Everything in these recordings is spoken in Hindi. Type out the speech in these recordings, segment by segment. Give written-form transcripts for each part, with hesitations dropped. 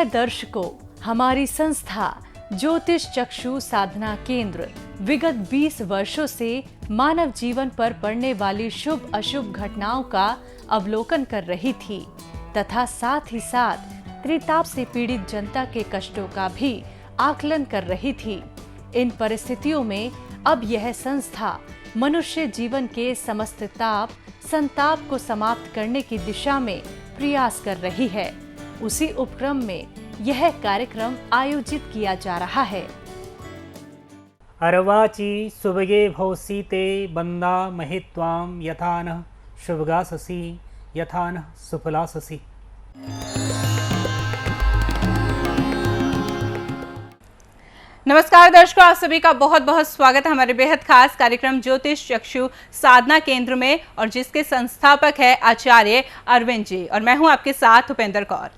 दर्शकों, हमारी संस्था ज्योतिष चक्षु साधना केंद्र विगत 20 वर्षों से मानव जीवन पर पड़ने वाली शुभ अशुभ घटनाओं का अवलोकन कर रही थी तथा साथ ही साथ त्रिताप से पीड़ित जनता के कष्टों का भी आकलन कर रही थी। इन परिस्थितियों में अब यह संस्था मनुष्य जीवन के समस्त ताप संताप को समाप्त करने की दिशा में प्रयास कर रही है। उसी उपक्रम में यह कार्यक्रम आयोजित किया जा रहा है। अर्वाची सुभगे भवसीते बंदा महित्वाम यथा नः शुभगाससी यथा नः सुफलाससी। नमस्कार दर्शकों, आप सभी का बहुत बहुत स्वागत है हमारे बेहद खास कार्यक्रम ज्योतिष चक्षु साधना केंद्र में, और जिसके संस्थापक है आचार्य अरविंद जी, और मैं हूं आपके साथ उपेंद्र कौर।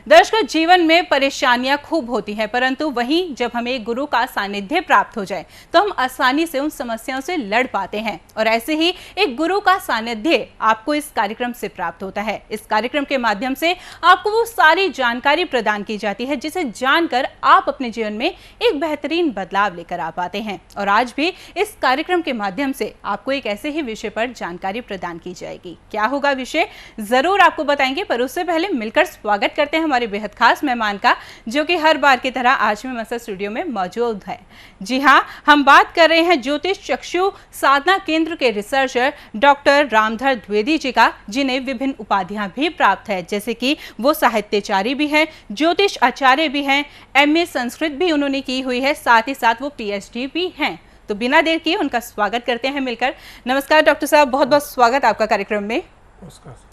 दर्शकों, जीवन में परेशानियां खूब होती हैं, परंतु वहीं जब हमें एक गुरु का सानिध्य प्राप्त हो जाए तो हम आसानी से उन समस्याओं से लड़ पाते हैं। और ऐसे ही एक गुरु का सानिध्य आपको इस कार्यक्रम से प्राप्त होता है। इस कार्यक्रम के माध्यम से आपको वो सारी जानकारी प्रदान की जाती है जिसे जानकर आप अपने जीवन में एक बेहतरीन बदलाव लेकर आ पाते हैं। और आज भी इस कार्यक्रम के माध्यम से आपको एक ऐसे ही विषय पर जानकारी प्रदान की जाएगी। क्या होगा विषय, जरूर आपको बताएंगे, पर उससे पहले मिलकर स्वागत करते हैं हमारे बेहद खास मेहमान का, जो कि हर बार की तरह आज में मसा स्टूडियो में मौजूद है। जी हाँ, हम बात कर रहे हैं ज्योतिष चक्षु साधना केंद्र के रिसर्चर डॉक्टर रामधर द्विवेदी जी का, जिन्हें विभिन्न उपाधियां भी प्राप्त है, जैसे कि वो साहित्याचार्य भी हैं, ज्योतिष आचार्य भी हैं, MA संस्कृत भी उन्होंने की हुई है, साथ ही साथ वो PhD भी हैं। तो बिना देर किए उनका स्वागत करते हैं मिलकर। नमस्कार डॉक्टर साहब, बहुत बहुत स्वागत आपका कार्यक्रम में। नमस्कार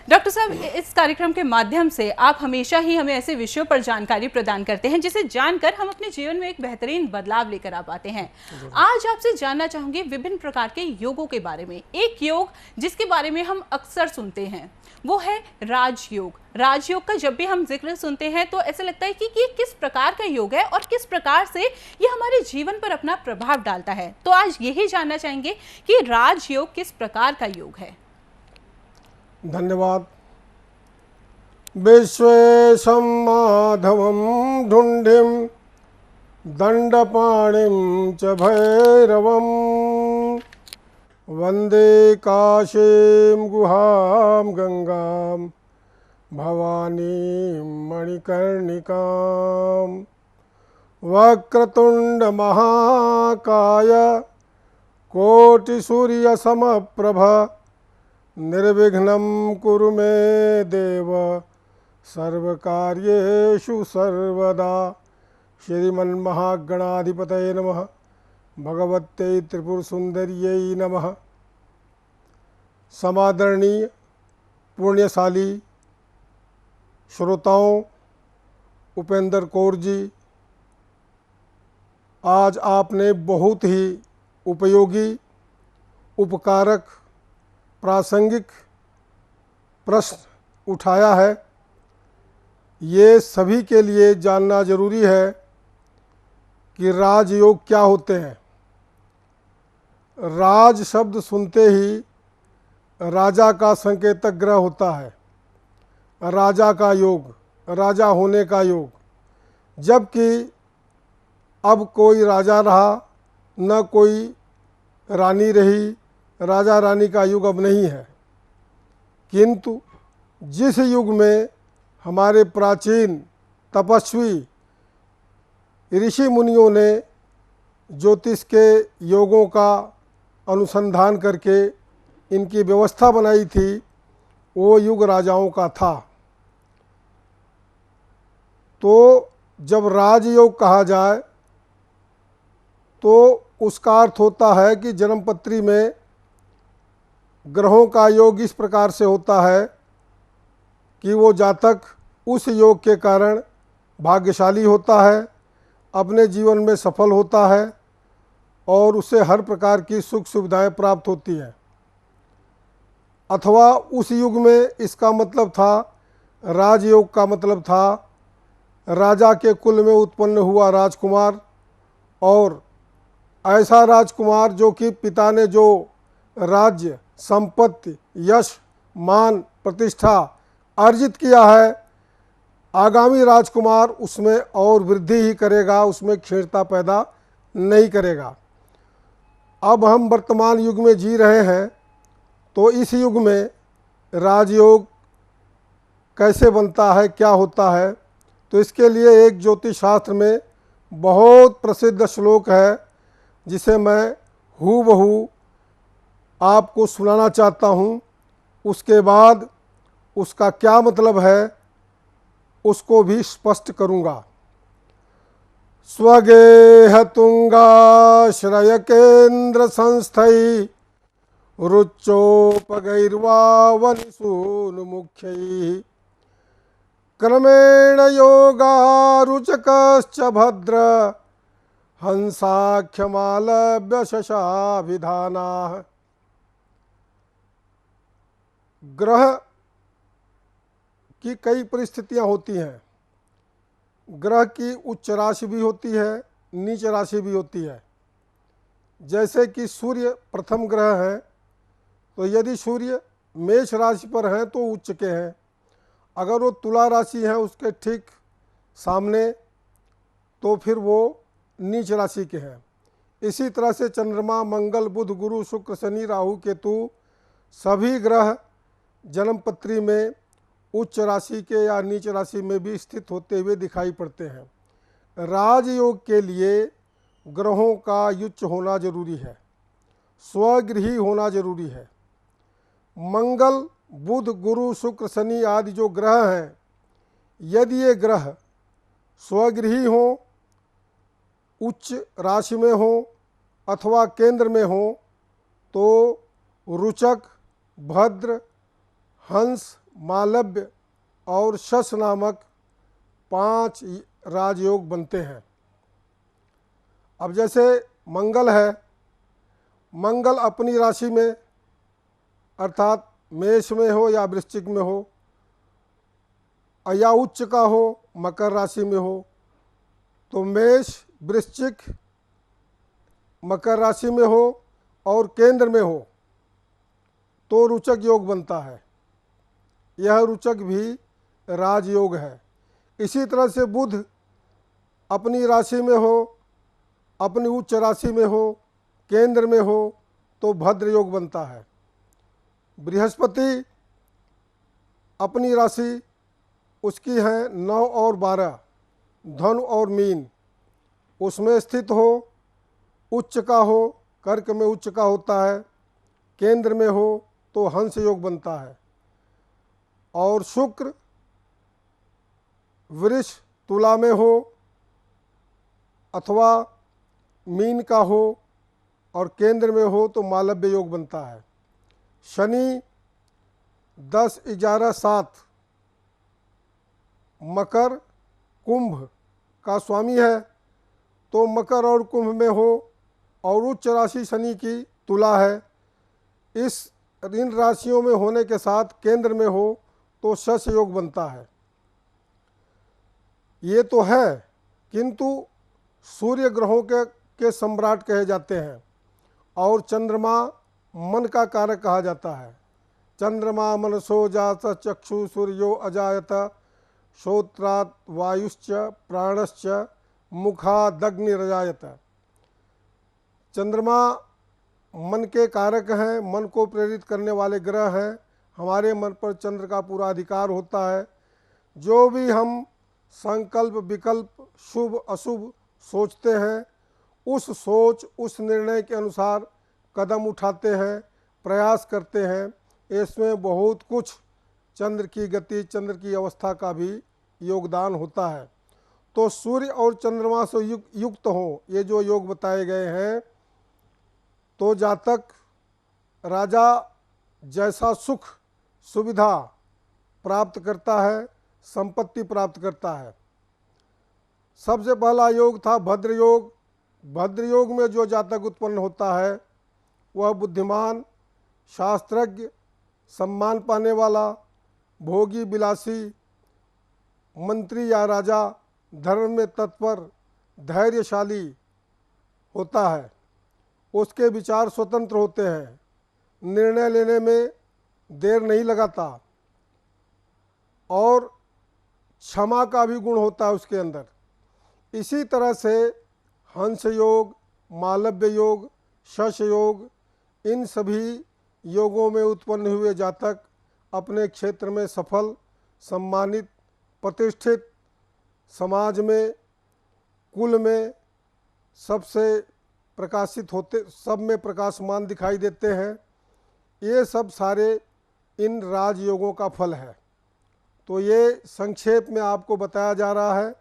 डॉक्टर साहब, इस कार्यक्रम के माध्यम से आप हमेशा ही हमें ऐसे विषयों पर जानकारी प्रदान करते हैं जिसे जानकर हम अपने जीवन में एक बेहतरीन बदलाव लेकर आ पाते हैं। आज आपसे जानना चाहूंगी विभिन्न प्रकार के योगों के बारे में। एक योग जिसके बारे में हम अक्सर सुनते हैं वो है राजयोग। राजयोग का जब भी हम जिक्र सुनते हैं तो ऐसा लगता है कि ये किस प्रकार का योग है और किस प्रकार से ये हमारे जीवन पर अपना प्रभाव डालता है। तो आज यही जानना चाहेंगे कि राजयोग किस प्रकार का योग है। धन्यवाद। विश्वेशं माधवं ढुंढिं दंडपाणिं च भैरवं वंदे काशीं गुहां गंगां भवानीं मणिकर्णिकां वक्रतुंड महाकाय कोटिसूर्यसमप्रभ निर्विघ्नं कुरु मे देव सर्वकार्येषु सर्वदा। श्रीमन्महागणाधिपतये नमः। भगवत्यै त्रिपुरसुंदर्यै नमः। समादरणीय पुण्यशाली श्रोताओं, उपेंद्र कौर जी, आज आपने बहुत ही उपयोगी, उपकारक, प्रासंगिक प्रश्न उठाया है। ये सभी के लिए जानना जरूरी है कि राजयोग क्या होते हैं। राज शब्द सुनते ही राजा का संकेतक ग्रह होता है, राजा का योग, राजा होने का योग। जबकि अब कोई राजा रहा न कोई रानी रही, राजा रानी का युग अब नहीं है। किंतु जिस युग में हमारे प्राचीन तपस्वी ऋषि मुनियों ने ज्योतिष के योगों का अनुसंधान करके इनकी व्यवस्था बनाई थी, वो युग राजाओं का था। तो जब राजयोग कहा जाए तो उसका अर्थ होता है कि जन्मपत्री में ग्रहों का योग इस प्रकार से होता है कि वो जातक उस योग के कारण भाग्यशाली होता है, अपने जीवन में सफल होता है और उसे हर प्रकार की सुख सुविधाएं प्राप्त होती हैं। अथवा उस युग में इसका मतलब था, राजयोग का मतलब था राजा के कुल में उत्पन्न हुआ राजकुमार, और ऐसा राजकुमार जो कि पिता ने जो राज्य, संपत्ति, यश, मान, प्रतिष्ठा अर्जित किया है, आगामी राजकुमार उसमें और वृद्धि ही करेगा, उसमें क्षीणता पैदा नहीं करेगा। अब हम वर्तमान युग में जी रहे हैं, तो इस युग में राजयोग कैसे बनता है, क्या होता है, तो इसके लिए एक ज्योतिष शास्त्र में बहुत प्रसिद्ध श्लोक है जिसे मैं हूबहू आपको सुनाना चाहता हूँ। उसके बाद उसका क्या मतलब है उसको भी स्पष्ट करूँगा। स्वगेह तुंगाश्रय केंद्र संस्थै रुच्चोपगैर्वावनिसूनुमुख्यैः क्रमेण योगारुचकश्च भद्र हंसाख्यमालभ्य शशाभिधानाः। ग्रह की कई परिस्थितियां होती हैं। ग्रह की उच्च राशि भी होती है, नीच राशि भी होती है। जैसे कि सूर्य प्रथम ग्रह है, तो यदि सूर्य मेष राशि पर हैं तो उच्च के हैं, अगर वो तुला राशि है उसके ठीक सामने तो फिर वो नीच राशि के हैं। इसी तरह से चंद्रमा, मंगल, बुध, गुरु, शुक्र, शनि, राहु, केतु सभी ग्रह जन्मपत्री में उच्च राशि के या नीच राशि में भी स्थित होते हुए दिखाई पड़ते हैं। राजयोग के लिए ग्रहों का युच्च होना जरूरी है, स्वगृही होना जरूरी है। मंगल, बुध, गुरु, शुक्र, शनि आदि जो ग्रह हैं, यदि ये ग्रह स्वगृही हों, उच्च राशि में हों अथवा केंद्र में हों तो रुचक, भद्र, हंस, मालव्य और शश नामक 5 राजयोग बनते हैं। अब जैसे मंगल है, मंगल अपनी राशि में अर्थात मेष में हो या वृश्चिक में हो या उच्च का हो मकर राशि में हो, तो मेष, वृश्चिक, मकर राशि में हो और केंद्र में हो तो रुचक योग बनता है। यह रुचक भी राजयोग है। इसी तरह से बुध अपनी राशि में हो, अपनी उच्च राशि में हो, केंद्र में हो तो भद्र योग बनता है। बृहस्पति अपनी राशि उसकी है 9 और 12, धनु और मीन, उसमें स्थित हो, उच्च का हो, कर्क में उच्च का होता है, केंद्र में हो तो हंस योग बनता है। और शुक्र वृष, तुला में हो अथवा मीन का हो और केंद्र में हो तो मालव्य योग बनता है। शनि 10, 11, 7 मकर, कुंभ का स्वामी है, तो मकर और कुंभ में हो और उच्च राशि शनि की तुला है, इन राशियों में होने के साथ केंद्र में हो तो शश योग बनता है। ये तो है, किंतु सूर्य ग्रहों के सम्राट कहे जाते हैं और चंद्रमा मन का कारक कहा जाता है। चंद्रमा मनसो जात चक्षु सूर्यो अजायत श्रोत्रात् वायुश्च प्राणश्च मुखादग्निरजायत। चंद्रमा मन के कारक हैं, मन को प्रेरित करने वाले ग्रह हैं। हमारे मन पर चंद्र का पूरा अधिकार होता है। जो भी हम संकल्प, विकल्प, शुभ अशुभ सोचते हैं, उस सोच, उस निर्णय के अनुसार कदम उठाते हैं, प्रयास करते हैं। इसमें बहुत कुछ चंद्र की गति, चंद्र की अवस्था का भी योगदान होता है। तो सूर्य और चंद्रमा से युक्त हों ये जो योग बताए गए हैं, तो जातक राजा जैसा सुख सुविधा प्राप्त करता है, संपत्ति प्राप्त करता है। सबसे पहला योग था भद्र योग। भद्र योग में जो जातक उत्पन्न होता है वह बुद्धिमान, शास्त्रज्ञ, सम्मान पाने वाला, भोगी, विलासी, मंत्री या राजा, धर्म में तत्पर, धैर्यशाली होता है। उसके विचार स्वतंत्र होते हैं, निर्णय लेने में देर नहीं लगाता और क्षमा का भी गुण होता है उसके अंदर। इसी तरह से हंस योग, मालव्य योग, शश योग, इन सभी योगों में उत्पन्न हुए जातक अपने क्षेत्र में सफल, सम्मानित, प्रतिष्ठित, समाज में, कुल में सबसे प्रकाशित होते, सब में प्रकाशमान दिखाई देते हैं। ये सब सारे इन राजयोगों का फल है। तो ये संक्षेप में आपको बताया जा रहा है।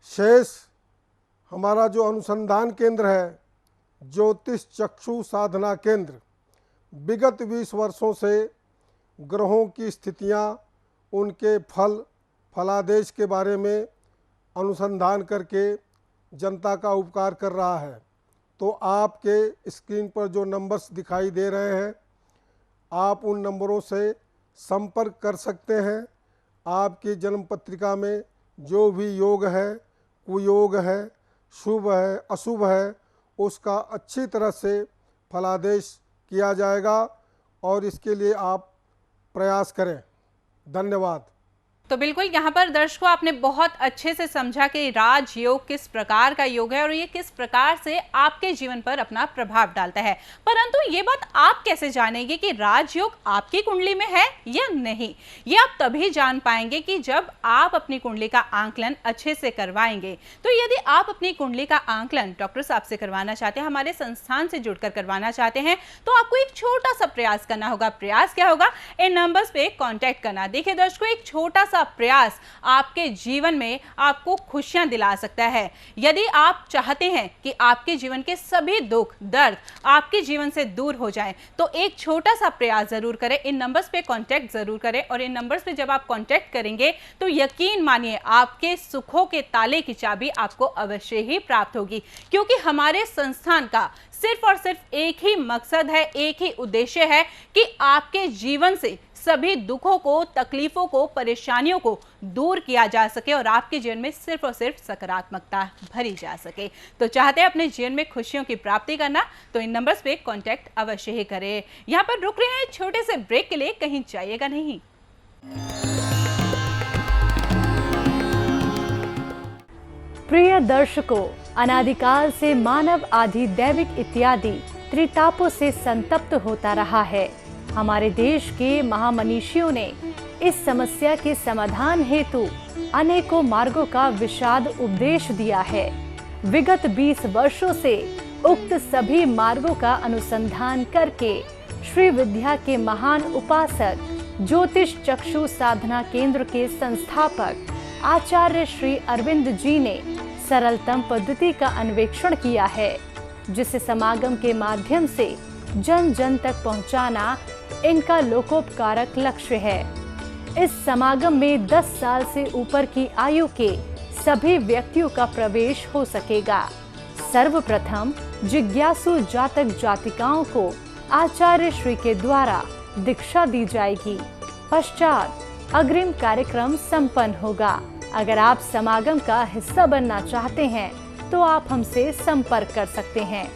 शेष हमारा जो अनुसंधान केंद्र है, ज्योतिष चक्षु साधना केंद्र, विगत 20 वर्षों से ग्रहों की स्थितियां, उनके फल, फलादेश के बारे में अनुसंधान करके जनता का उपकार कर रहा है। तो आपके स्क्रीन पर जो नंबर्स दिखाई दे रहे हैं, आप उन नंबरों से संपर्क कर सकते हैं। आपकी जन्म पत्रिका में जो भी योग है, कुयोग है, शुभ है, अशुभ है, उसका अच्छी तरह से फलादेश किया जाएगा और इसके लिए आप प्रयास करें। धन्यवाद। तो बिल्कुल यहाँ पर दर्शकों आपने बहुत अच्छे से समझा कि राजयोग किस प्रकार का योग है और ये किस प्रकार से आपके जीवन पर अपना प्रभाव डालता है। परंतु ये बात आप कैसे जानेंगे कि राजयोग आपकी कुंडली में है या नहीं? ये आप तभी जान पाएंगे कि जब आप अपनी कुंडली का आंकलन अच्छे से करवाएंगे। तो यदि आप अपनी कुंडली का आंकलन डॉक्टर साहब से करवाना चाहते हैं, हमारे संस्थान से जुड़कर करवाना चाहते हैं, तो आपको एक छोटा सा प्रयास करना होगा। प्रयास क्या होगा? इन नंबर्स पे कांटेक्ट करना। देखिए दर्शकों, एक छोटा सा प्रयास आपके जीवन में आपको खुशियां दिला सकता है। यदि आप चाहते हैं कि आपके जीवन के सभी दुख दर्द आपके जीवन से दूर हो जाएं, तो एक छोटा सा प्रयास जरूर करें। इन नंबर्स पे कांटेक्ट जरूर करें और इन नंबर्स पे जब आप कांटेक्ट करेंगे तो यकीन मानिए आपके सुखों के ताले की चाबी आपको अवश्य ही प्राप्त होगी, क्योंकि हमारे संस्थान का सिर्फ और सिर्फ एक ही मकसद है, एक ही उद्देश्य है कि आपके जीवन से सभी दुखों को, तकलीफों को, परेशानियों को दूर किया जा सके और आपके जीवन में सिर्फ और सिर्फ सकारात्मकता भरी जा सके। तो चाहते हैं अपने जीवन में खुशियों की प्राप्ति करना, तो इन नंबर्स पे कांटेक्ट अवश्य ही करें। यहाँ पर रुक रहे हैं छोटे से ब्रेक के लिए, कहीं जाइएगा नहीं। प्रिय दर्शकों, अनादिकाल से मानव आदि दैविक इत्यादि त्रितापों से संतप्त होता रहा है। हमारे देश के महामनीषियों ने इस समस्या के समाधान हेतु अनेकों मार्गों का विशद उपदेश दिया है। विगत 20 वर्षों से उक्त सभी मार्गों का अनुसंधान करके श्री विद्या के महान उपासक, ज्योतिष चक्षु साधना केंद्र के संस्थापक आचार्य श्री अरविंद जी ने सरलतम पद्धति का अन्वेषण किया है, जिसे समागम के माध्यम से जन जन तक पहुंचाना इनका लोकोपकारक लक्ष्य है। इस समागम में 10 साल से ऊपर की आयु के सभी व्यक्तियों का प्रवेश हो सकेगा। सर्वप्रथम जिज्ञासु जातक जातिकाओं को आचार्य श्री के द्वारा दीक्षा दी जाएगी। पश्चात अग्रिम कार्यक्रम संपन्न होगा। अगर आप समागम का हिस्सा बनना चाहते हैं तो आप हमसे संपर्क कर सकते हैं।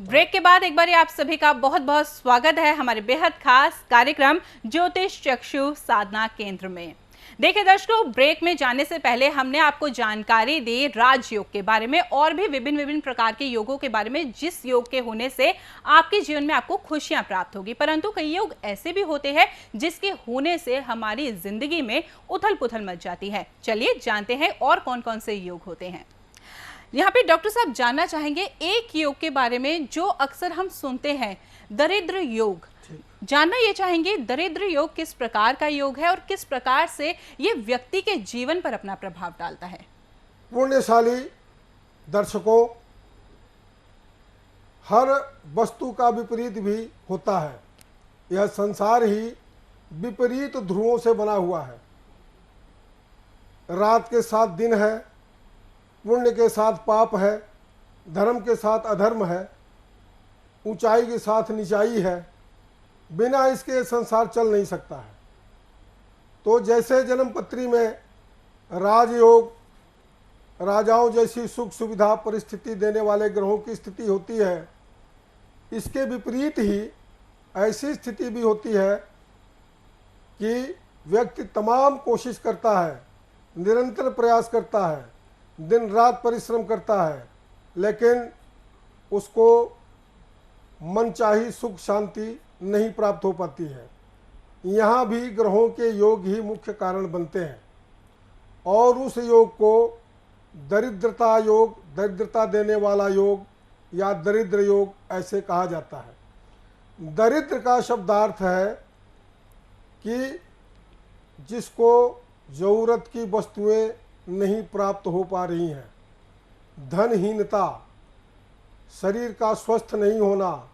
ब्रेक के बाद एक बार आप सभी का बहुत बहुत स्वागत है हमारे बेहद खास कार्यक्रम ज्योतिष चक्षु साधना केंद्र में। देखिए दर्शकों, ब्रेक में जाने से पहले हमने आपको जानकारी दी राजयोग के बारे में और भी विभिन्न प्रकार के योगों के बारे में, जिस योग के होने से आपके जीवन में आपको खुशियां प्राप्त होगी। परंतु कई योग ऐसे भी होते हैं जिसके होने से हमारी जिंदगी में उथल पुथल मच जाती है। चलिए जानते हैं और कौन कौन से योग होते हैं। यहाँ पे डॉक्टर साहब जानना चाहेंगे एक योग के बारे में जो अक्सर हम सुनते हैं, दरिद्र योग। जानना ये चाहेंगे दरिद्र योग किस प्रकार का योग है और किस प्रकार से ये व्यक्ति के जीवन पर अपना प्रभाव डालता है। पुण्यशाली दर्शकों, हर वस्तु का विपरीत भी होता है। यह संसार ही विपरीत ध्रुवों से बना हुआ है। रात के साथ दिन है, पुण्य के साथ पाप है, धर्म के साथ अधर्म है, ऊंचाई के साथ निचाई है। बिना इसके संसार चल नहीं सकता है। तो जैसे जन्म पत्री में राजयोग, राजाओं जैसी सुख सुविधा परिस्थिति देने वाले ग्रहों की स्थिति होती है, इसके विपरीत ही ऐसी स्थिति भी होती है कि व्यक्ति तमाम कोशिश करता है, निरंतर प्रयास करता है, दिन रात परिश्रम करता है, लेकिन उसको मनचाही सुख शांति नहीं प्राप्त हो पाती है। यहाँ भी ग्रहों के योग ही मुख्य कारण बनते हैं और उस योग को दरिद्रता योग, दरिद्रता देने वाला योग या दरिद्र योग ऐसे कहा जाता है। दरिद्र का शब्दार्थ है कि जिसको ज़रूरत की वस्तुएं नहीं प्राप्त हो पा रही हैं, धनहीनता, शरीर का स्वस्थ नहीं होना,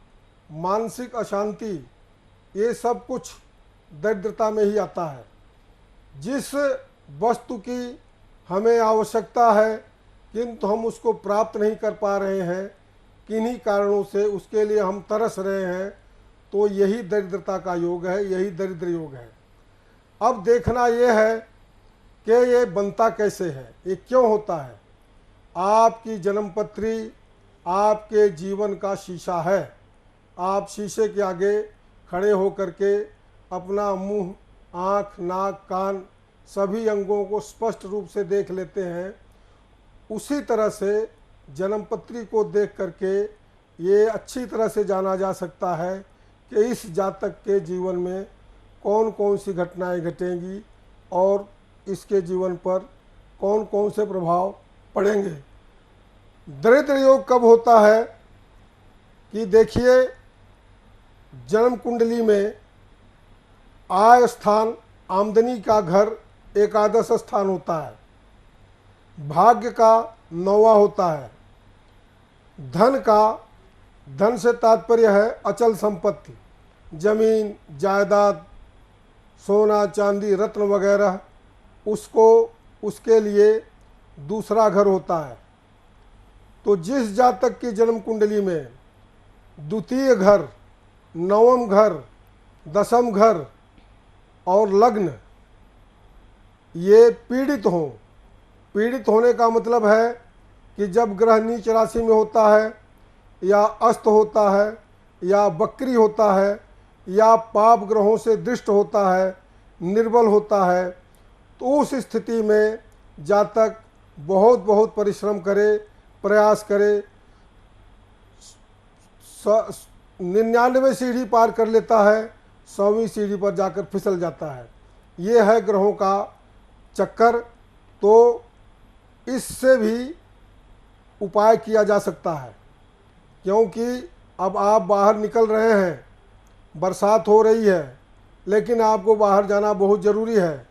मानसिक अशांति, ये सब कुछ दरिद्रता में ही आता है। जिस वस्तु की हमें आवश्यकता है किंतु हम उसको प्राप्त नहीं कर पा रहे हैं, किन्हीं कारणों से उसके लिए हम तरस रहे हैं, तो यही दरिद्रता का योग है, यही दरिद्र योग है। अब देखना यह है कि ये बनता कैसे है, ये क्यों होता है। आपकी जन्मपत्री आपके जीवन का शीशा है। आप शीशे के आगे खड़े होकर के अपना मुंह, आँख, नाक, कान सभी अंगों को स्पष्ट रूप से देख लेते हैं। उसी तरह से जन्मपत्री को देख करके ये अच्छी तरह से जाना जा सकता है कि इस जातक के जीवन में कौन कौन सी घटनाएं घटेंगी और इसके जीवन पर कौन कौन से प्रभाव पड़ेंगे। दरिद्र योग कब होता है कि देखिए, जन्म कुंडली में आय स्थान, आमदनी का घर एकादश स्थान होता है, भाग्य का 9वां होता है, धन से तात्पर्य है अचल संपत्ति, जमीन जायदाद, सोना चांदी रत्न वगैरह, उसके लिए दूसरा घर होता है। तो जिस जातक की जन्म कुंडली में द्वितीय घर, नवम घर, दसम घर और लग्न ये पीड़ित हों, पीड़ित होने का मतलब है कि जब ग्रह नीच राशि में होता है या अस्त होता है या वक्री होता है या पाप ग्रहों से दृष्ट होता है, निर्बल होता है, तो उस स्थिति में जातक बहुत बहुत परिश्रम करे, प्रयास करे, 99 सीढ़ी पार कर लेता है, 100वीं सीढ़ी पर जाकर फिसल जाता है। ये है ग्रहों का चक्कर। तो इससे भी उपाय किया जा सकता है, क्योंकि अब आप बाहर निकल रहे हैं, बरसात हो रही है, लेकिन आपको बाहर जाना बहुत ज़रूरी है,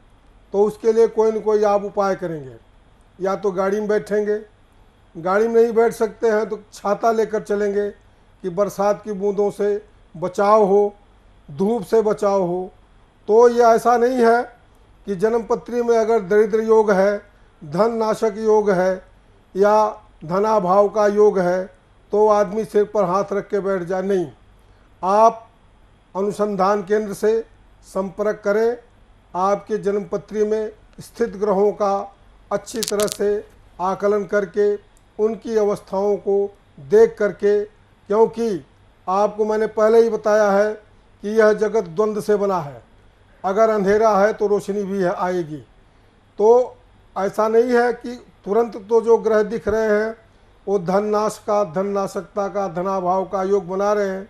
तो उसके लिए कोई न कोई आप उपाय करेंगे। या तो गाड़ी में बैठेंगे, गाड़ी में नहीं बैठ सकते हैं तो छाता लेकर चलेंगे कि बरसात की बूंदों से बचाव हो, धूप से बचाव हो। तो ये ऐसा नहीं है कि जन्मपत्री में अगर दरिद्र योग है, धन नाशक योग है या धनाभाव का योग है तो आदमी सिर पर हाथ रख के बैठ जाए, नहीं। आप अनुसंधान केंद्र से संपर्क करें, आपके जन्मपत्री में स्थित ग्रहों का अच्छी तरह से आकलन करके उनकी अवस्थाओं को देख करके, क्योंकि आपको मैंने पहले ही बताया है कि यह जगत द्वंद्व से बना है, अगर अंधेरा है तो रोशनी भी है आएगी। तो ऐसा नहीं है कि तुरंत तो जो ग्रह दिख रहे हैं वो धन नाश का, धन नाशकता का, धनाभाव का योग बना रहे हैं,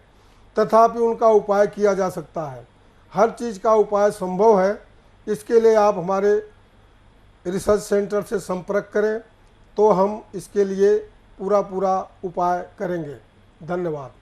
तथापि उनका उपाय किया जा सकता है। हर चीज़ का उपाय संभव है। इसके लिए आप हमारे रिसर्च सेंटर से संपर्क करें तो हम इसके लिए पूरा उपाय करेंगे। धन्यवाद।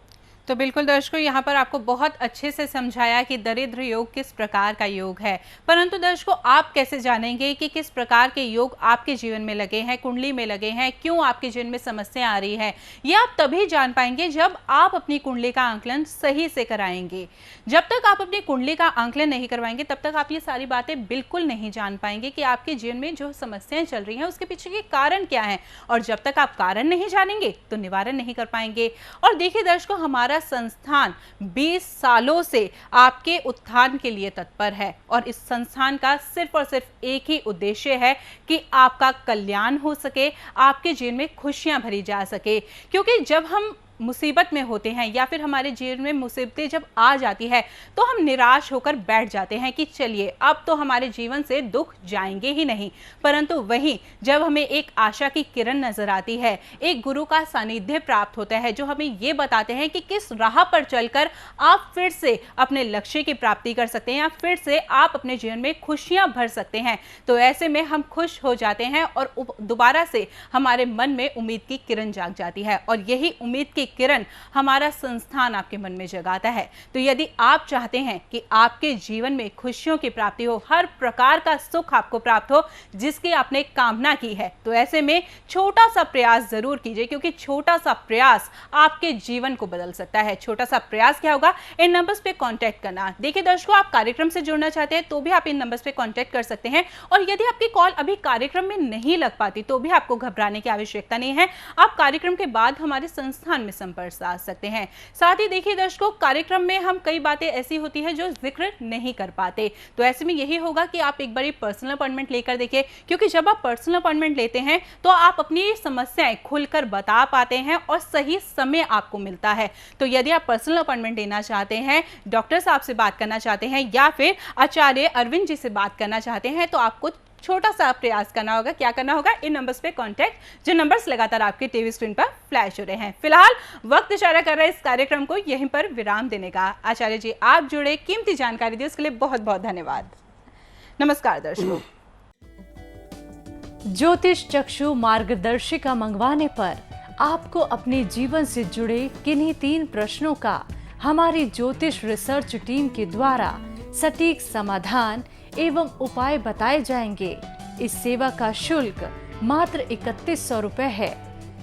तो बिल्कुल दर्शकों, यहाँ पर आपको बहुत अच्छे से समझाया कि दरिद्र योग किस प्रकार का योग है। परंतु दर्शकों, आप कैसे जानेंगे कि किस प्रकार के योग आपके जीवन में लगे हैं, कुंडली में लगे हैं, क्यों आपके जीवन में समस्या आ रही है? ये आप तभी जान पाएंगे जब आप अपनी कुंडली का आंकलन सही से कराएंगे। जब तक आप अपनी कुंडली का आंकलन नहीं करवाएंगे तब तक आप ये सारी बातें बिल्कुल नहीं जान पाएंगे कि आपके जीवन में जो समस्याएं चल रही हैं उसके पीछे के कारण क्या है। और जब तक आप कारण नहीं जानेंगे तो निवारण नहीं कर पाएंगे। और देखिए दर्शकों, हमारा संस्थान 20 सालों से आपके उत्थान के लिए तत्पर है और इस संस्थान का सिर्फ और सिर्फ एक ही उद्देश्य है कि आपका कल्याण हो सके, आपके जीवन में खुशियां भरी जा सके। क्योंकि जब हम मुसीबत में होते हैं या फिर हमारे जीवन में मुसीबतें जब आ जाती है तो हम निराश होकर बैठ जाते हैं कि चलिए अब तो हमारे जीवन से दुख जाएंगे ही नहीं। परंतु वहीं जब हमें एक आशा की किरण नजर आती है, एक गुरु का सानिध्य प्राप्त होता है जो हमें ये बताते हैं कि किस राह पर चलकर आप फिर से अपने लक्ष्य की प्राप्ति कर सकते हैं या फिर से आप अपने जीवन में खुशियां भर सकते हैं, तो ऐसे में हम खुश हो जाते हैं और दोबारा से हमारे मन में उम्मीद की किरण जाग जाती है और यही उम्मीद की किरण हमारा संस्थान आपके मन में जगाता है। तो यदि आप चाहते हैं कि आपके जीवन में खुशियों की प्राप्ति हो, हर प्रकार का सुख आपको प्राप्त हो जिसकी आपने कामना की है, तो ऐसे में छोटा सा प्रयास जरूर कीजिए, क्योंकि छोटा सा प्रयास आपके जीवन को बदल सकता है। छोटा सा प्रयास क्या होगा, इन नंबर्स पे कांटेक्ट करना। देखिए दर्शकों, आप कार्यक्रम से जुड़ना चाहते हैं तो भी आप इन नंबर्स पे कांटेक्ट कर सकते हैं, और यदि आपकी कॉल अभी कार्यक्रम में नहीं लग पाती तो भी आपको घबराने की आवश्यकता नहीं है। आप कार्यक्रम के बाद हमारे संस्थान में संपर्क साध सकते हैं। साथ ही देखिए दर्शकों, कार्यक्रम में हम कई बातें ऐसी होती है जो जिक्र नहीं कर पाते, तो ऐसे में यही होगा कि आप एक बारी पर्सनल अपॉइंटमेंट लेकर देखिए, क्योंकि जब आप पर्सनल अपॉइंटमेंट लेते हैं तो आप अपनी समस्याएं खुलकर बता पाते हैं और सही समय आपको मिलता है। तो यदि आप पर्सनल अपॉइंटमेंट लेना चाहते हैं, डॉक्टर साहब से बात करना चाहते हैं या फिर आचार्य अरविंद जी से बात करना चाहते हैं, तो आपको छोटा सा प्रयास करना होगा। क्या करना होगा, इन नंबर्स पे कांटेक्ट, जो नंबर्स लगातार आपके टीवी स्क्रीन पर फ्लैश हो रहे हैं। फिलहाल वक्त इशारा कर रहा है इस कार्यक्रम को यहीं पर विराम देने का। आचार्य जी, आप जुड़े, कीमती जानकारी दी, उसके लिए बहुत बहुत धन्यवाद। नमस्कार दर्शकों। ज्योतिष चक्षु मार्गदर्शिका मंगवाने पर आपको अपने जीवन से जुड़े किन्हीं 3 प्रश्नों का हमारी ज्योतिष रिसर्च टीम के द्वारा सटीक समाधान एवं उपाय बताए जाएंगे। इस सेवा का शुल्क मात्र 3100 रुपए है।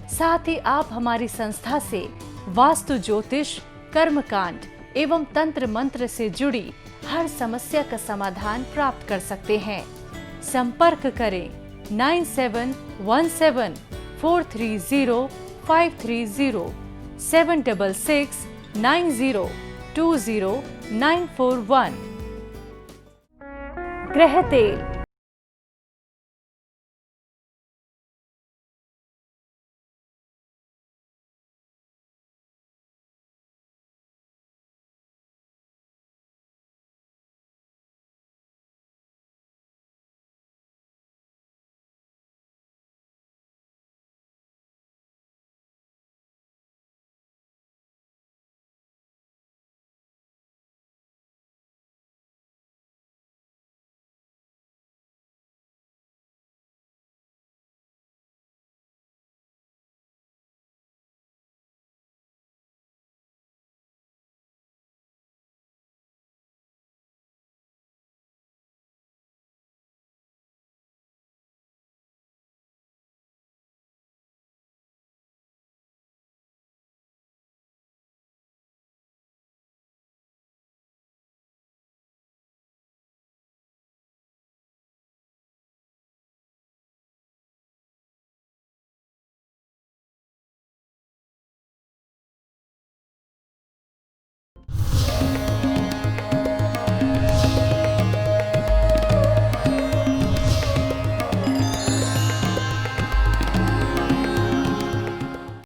साथ ही आप हमारी संस्था से वास्तु ज्योतिष, कर्मकांड एवं तंत्र मंत्र से जुड़ी हर समस्या का समाधान प्राप्त कर सकते हैं। संपर्क करें 9717430530 7669020941। ग्रह तेल